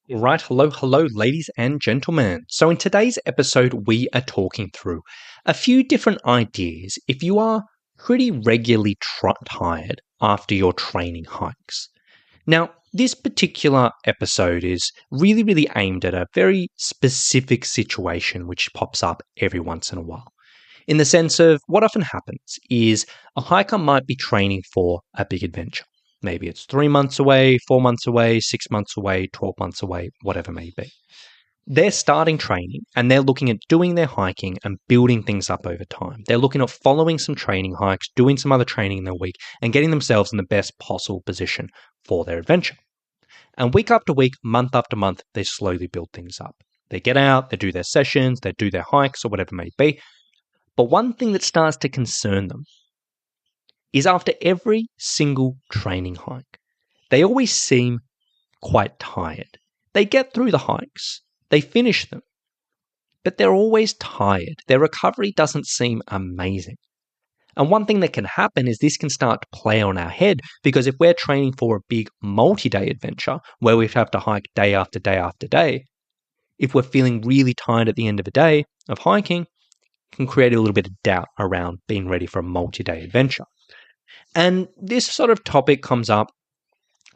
Right, hello, ladies and gentlemen. So, in today's episode, we are talking through a few different ideas if you are pretty regularly tired after your training hikes. Now, this particular episode is really aimed at a very specific situation which pops up every once in a while. In the sense of what often happens is a hiker might be training for a big adventure. Maybe it's 3 months away, 4 months away, 6 months away, 12 months away, whatever it may be. They're starting training and they're looking at doing their hiking and building things up over time. They're looking at following some training hikes, doing some other training in their week, and getting themselves in the best possible position for their adventure. And week after week, month after month, they slowly build things up. They get out, they do their sessions, they do their hikes or whatever it may be. But one thing that starts to concern them is after every single training hike, they always seem quite tired. They get through the hikes, they finish them, but they're always tired. Their recovery doesn't seem amazing. And one thing that can happen is this can start to play on our head, because if we're training for a big multi-day adventure where we have to hike day after day after day, if we're feeling really tired at the end of a day of hiking, can create a little bit of doubt around being ready for a multi-day adventure. And this sort of topic comes up,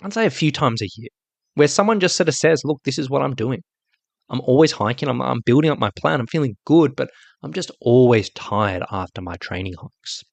I'd say a few times a year, where someone just sort of says, look, this is what I'm doing. I'm always hiking, I'm building up my plan, I'm feeling good, but I'm just always tired after my training hikes.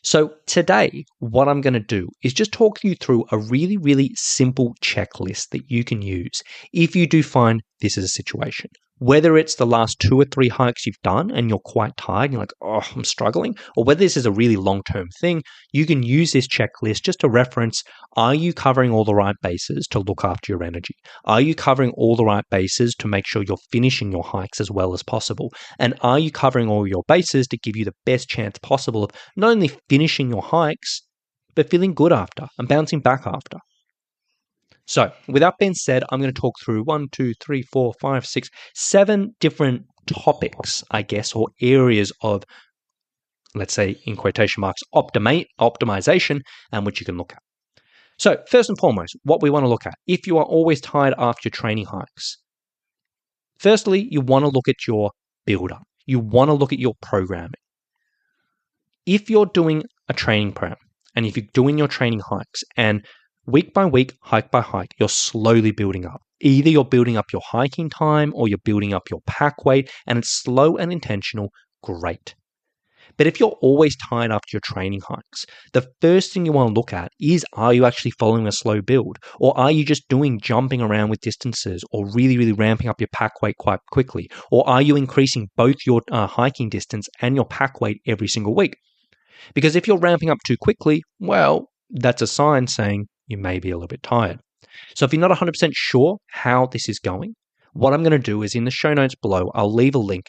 So today, what I'm going to do is just talk you through a really simple checklist that you can use if you do find this is a situation. Whether it's the last 2 or 3 hikes you've done and you're quite tired, you're like, oh, I'm struggling, or whether this is a really long-term thing, you can use this checklist just to reference, are you covering all the right bases to look after your energy? Are you covering all the right bases to make sure you're finishing your hikes as well as possible? And are you covering all your bases to give you the best chance possible of not only finishing your hikes, but feeling good after and bouncing back after? So, with that being said, I'm going to talk through 1, 2, 3, 4, 5, 6, 7 different topics, I guess, or areas of, let's say, in quotation marks, optimization, and which you can look at. So, first and foremost, what we want to look at, if you are always tired after your training hikes, firstly, you want to look at your build-up. You want to look at your programming. If you're doing a training program, and if you're doing your training hikes, and week by week, hike by hike, you're slowly building up. Either you're building up your hiking time or you're building up your pack weight, and it's slow and intentional, great. But if you're always tired after your training hikes, the first thing you want to look at is, are you actually following a slow build? Or are you just jumping around with distances, or really ramping up your pack weight quite quickly? Or are you increasing both your hiking distance and your pack weight every single week? Because if you're ramping up too quickly, well, that's a sign saying you may be a little bit tired. So if you're not 100% sure how this is going, what I'm going to do is in the show notes below, I'll leave a link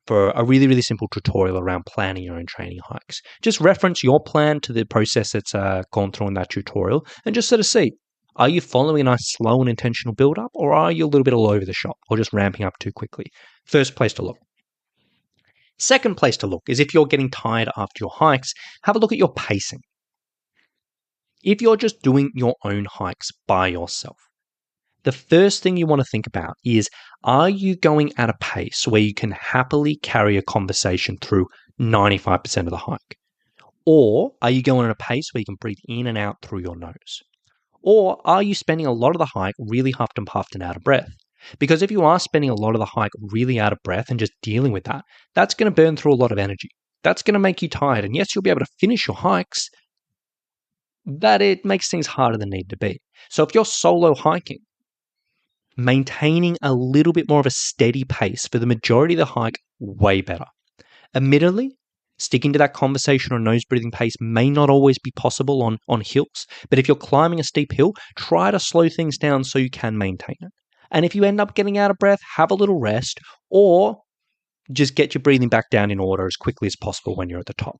for a really simple tutorial around planning your own training hikes. Just reference your plan to the process that's gone through in that tutorial and just sort of see, are you following a nice slow and intentional build-up, or are you a little bit all over the shop or just ramping up too quickly? First place to look. Second place to look is if you're getting tired after your hikes, have a look at your pacing. If you're just doing your own hikes by yourself, the first thing you want to think about is, are you going at a pace where you can happily carry a conversation through 95% of the hike? Or are you going at a pace where you can breathe in and out through your nose? Or are you spending a lot of the hike really huffed and puffed and out of breath? Because if you are spending a lot of the hike really out of breath and just dealing with that, that's going to burn through a lot of energy. That's going to make you tired. And yes, you'll be able to finish your hikes, but it makes things harder than need to be. So if you're solo hiking, maintaining a little bit more of a steady pace for the majority of the hike, way better. Admittedly, sticking to that conversation or nose breathing pace may not always be possible on hills, but if you're climbing a steep hill, try to slow things down so you can maintain it. And if you end up getting out of breath, have a little rest, or just get your breathing back down in order as quickly as possible when you're at the top.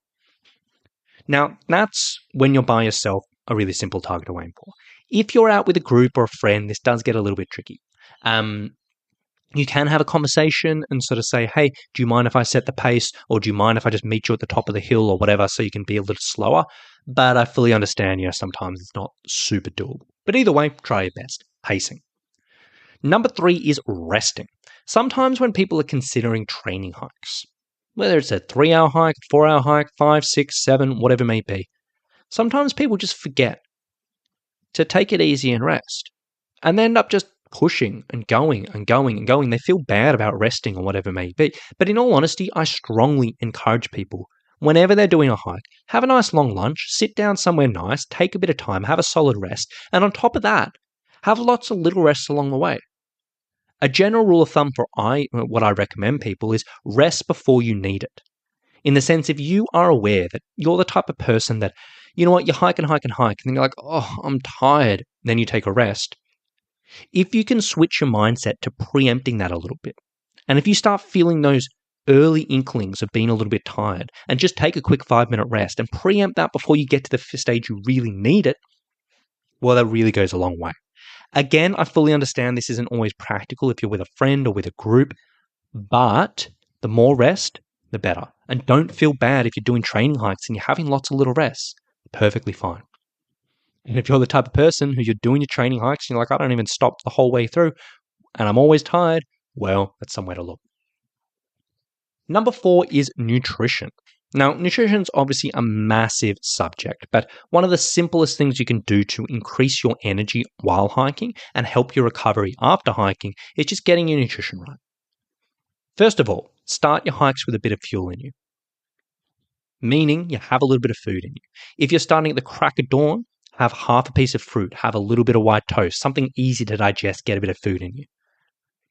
Now, that's when you're by yourself, a really simple target to aim for. If you're out with a group or a friend, this does get a little bit tricky. You can have a conversation and sort of say, hey, do you mind if I set the pace? Or do you mind if I just meet you at the top of the hill or whatever so you can be a little slower? But I fully understand, sometimes it's not super doable. But either way, try your best. Pacing. Number 3 is resting. Sometimes when people are considering training hikes, whether it's a 3-hour hike, 4-hour hike, 5, 6, 7, whatever it may be, sometimes people just forget to take it easy and rest. And they end up just pushing and going and going and going. They feel bad about resting or whatever it may be. But in all honesty, I strongly encourage people, whenever they're doing a hike, have a nice long lunch, sit down somewhere nice, take a bit of time, have a solid rest. And on top of that, have lots of little rests along the way. A general rule of thumb for what I recommend people is rest before you need it. In the sense, if you are aware that you're the type of person that, you know what, you hike and hike and hike, and then you're like, oh, I'm tired, then you take a rest. If you can switch your mindset to preempting that a little bit, and if you start feeling those early inklings of being a little bit tired, and just take a quick 5-minute rest and preempt that before you get to the stage you really need it, well, that really goes a long way. Again, I fully understand this isn't always practical if you're with a friend or with a group, but the more rest, the better. And don't feel bad if you're doing training hikes and you're having lots of little rests. Perfectly fine. And if you're the type of person who you're doing your training hikes and you're like, I don't even stop the whole way through and I'm always tired, well, that's somewhere to look. Number 4 is nutrition. Now, nutrition is obviously a massive subject, but one of the simplest things you can do to increase your energy while hiking and help your recovery after hiking is just getting your nutrition right. First of all, start your hikes with a bit of fuel in you, meaning you have a little bit of food in you. If you're starting at the crack of dawn, have half a piece of fruit, have a little bit of white toast, something easy to digest, get a bit of food in you.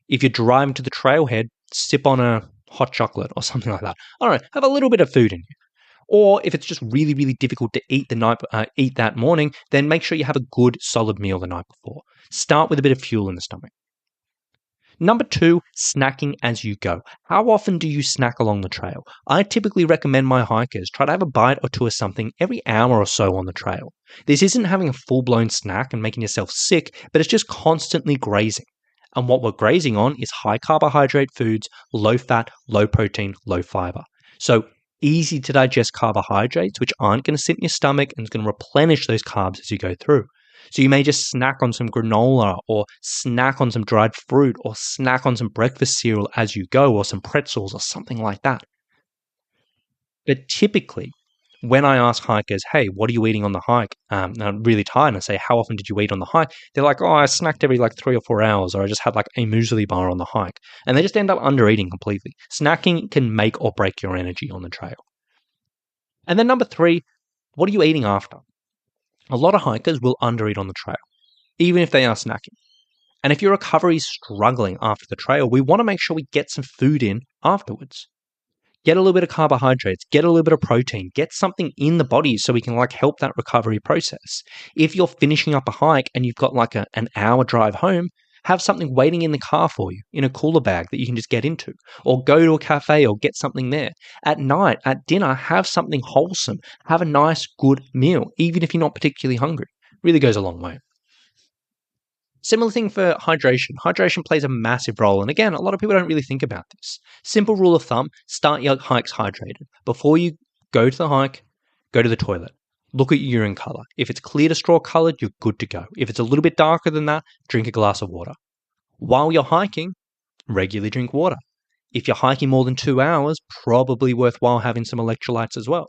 If you're driving to the trailhead, sip on a hot chocolate or something like that. All right, have a little bit of food in you. Or if it's just really, really difficult to eat that morning, then make sure you have a good, solid meal the night before. Start with a bit of fuel in the stomach. Number 2, snacking as you go. How often do you snack along the trail? I typically recommend my hikers try to have a bite or two of something every hour or so on the trail. This isn't having a full-blown snack and making yourself sick, but it's just constantly grazing. And what we're grazing on is high carbohydrate foods, low fat, low protein, low fiber. So easy to digest carbohydrates, which aren't going to sit in your stomach and is going to replenish those carbs as you go through. So you may just snack on some granola or snack on some dried fruit or snack on some breakfast cereal as you go or some pretzels or something like that. But typically, when I ask hikers, hey, what are you eating on the hike? And I'm really tired and I say, how often did you eat on the hike? They're like, oh, I snacked every 3 or 4 hours, or I just had a muesli bar on the hike. And they just end up under eating completely. Snacking can make or break your energy on the trail. And then number 3, what are you eating after? A lot of hikers will undereat on the trail, even if they are snacking. And if your recovery is struggling after the trail, we want to make sure we get some food in afterwards. Get a little bit of carbohydrates, get a little bit of protein, get something in the body so we can help that recovery process. If you're finishing up a hike and you've got an hour drive home, have something waiting in the car for you in a cooler bag that you can just get into, or go to a cafe or get something there. At night, at dinner, have something wholesome. Have a nice, good meal, even if you're not particularly hungry. Really goes a long way. Similar thing for hydration. Hydration plays a massive role. And again, a lot of people don't really think about this. Simple rule of thumb, start your hikes hydrated. Before you go to the hike, go to the toilet. Look at your urine color. If it's clear to straw colored, you're good to go. If it's a little bit darker than that, drink a glass of water. While you're hiking, regularly drink water. If you're hiking more than 2 hours, probably worthwhile having some electrolytes as well.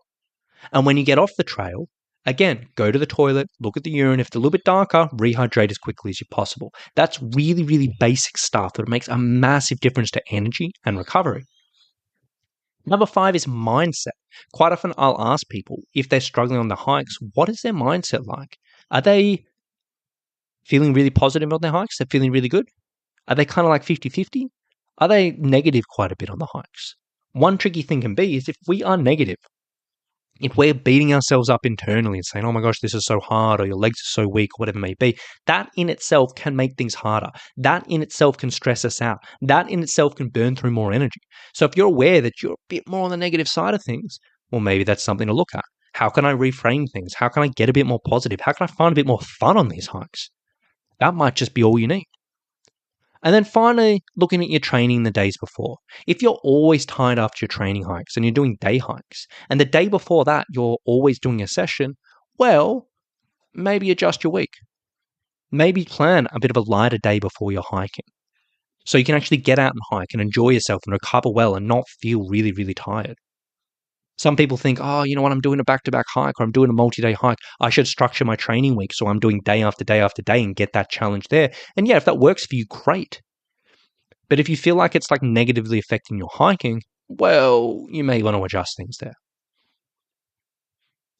And when you get off the trail, again, go to the toilet, look at the urine. If it's a little bit darker, rehydrate as quickly as possible. That's really, really basic stuff, but it makes a massive difference to energy and recovery. Number 5 is mindset. Quite often I'll ask people if they're struggling on the hikes, what is their mindset like? Are they feeling really positive on their hikes? They're feeling really good? Are they kind of 50-50? Are they negative quite a bit on the hikes? One tricky thing can be is if we are negative, if we're beating ourselves up internally and saying, oh my gosh, this is so hard, or your legs are so weak, or whatever it may be, that in itself can make things harder. That in itself can stress us out. That in itself can burn through more energy. So if you're aware that you're a bit more on the negative side of things, well, maybe that's something to look at. How can I reframe things? How can I get a bit more positive? How can I find a bit more fun on these hikes? That might just be all you need. And then finally, looking at your training the days before. If you're always tired after your training hikes and you're doing day hikes, and the day before that you're always doing a session, well, maybe adjust your week. Maybe plan a bit of a lighter day before you're hiking. So you can actually get out and hike and enjoy yourself and recover well and not feel really, really tired. Some people think, oh, you know what, I'm doing a back-to-back hike or I'm doing a multi-day hike. I should structure my training week so I'm doing day after day after day and get that challenge there. And yeah, if that works for you, great. But if you feel like it's like negatively affecting your hiking, well, you may want to adjust things there.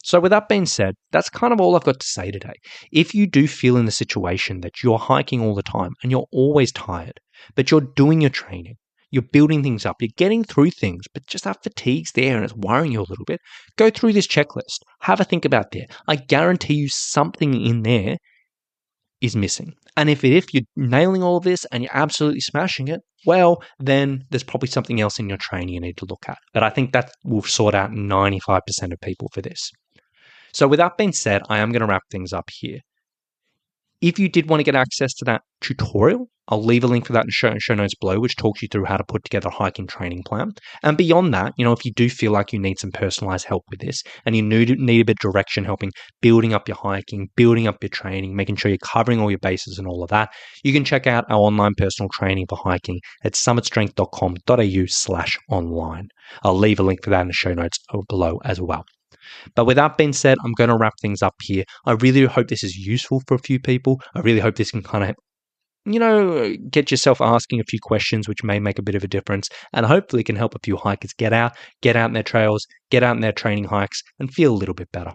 So with that being said, that's kind of all I've got to say today. If you do feel in the situation that you're hiking all the time and you're always tired, but you're doing your training, you're building things up, you're getting through things, but just that fatigue's there and it's worrying you a little bit, go through this checklist. Have a think about there. I guarantee you something in there is missing. And if you're nailing all of this and you're absolutely smashing it, well, then there's probably something else in your training you need to look at. But I think that will sort out 95% of people for this. So with that being said, I am going to wrap things up here. If you did want to get access to that tutorial, I'll leave a link for that in show notes below, which talks you through how to put together a hiking training plan. And beyond that, if you do feel like you need some personalized help with this and you need a bit of direction helping building up your hiking, building up your training, making sure you're covering all your bases and all of that, you can check out our online personal training for hiking at summitstrength.com.au/online. I'll leave a link for that in the show notes below as well. But with that being said, I'm going to wrap things up here. I really hope this is useful for a few people. I really hope this can kind of, get yourself asking a few questions, which may make a bit of a difference. And hopefully can help a few hikers get out in their trails, get out in their training hikes, and feel a little bit better.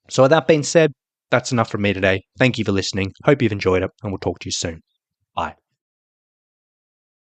So with that being said, that's enough from me today. Thank you for listening. Hope you've enjoyed it, and we'll talk to you soon. Bye.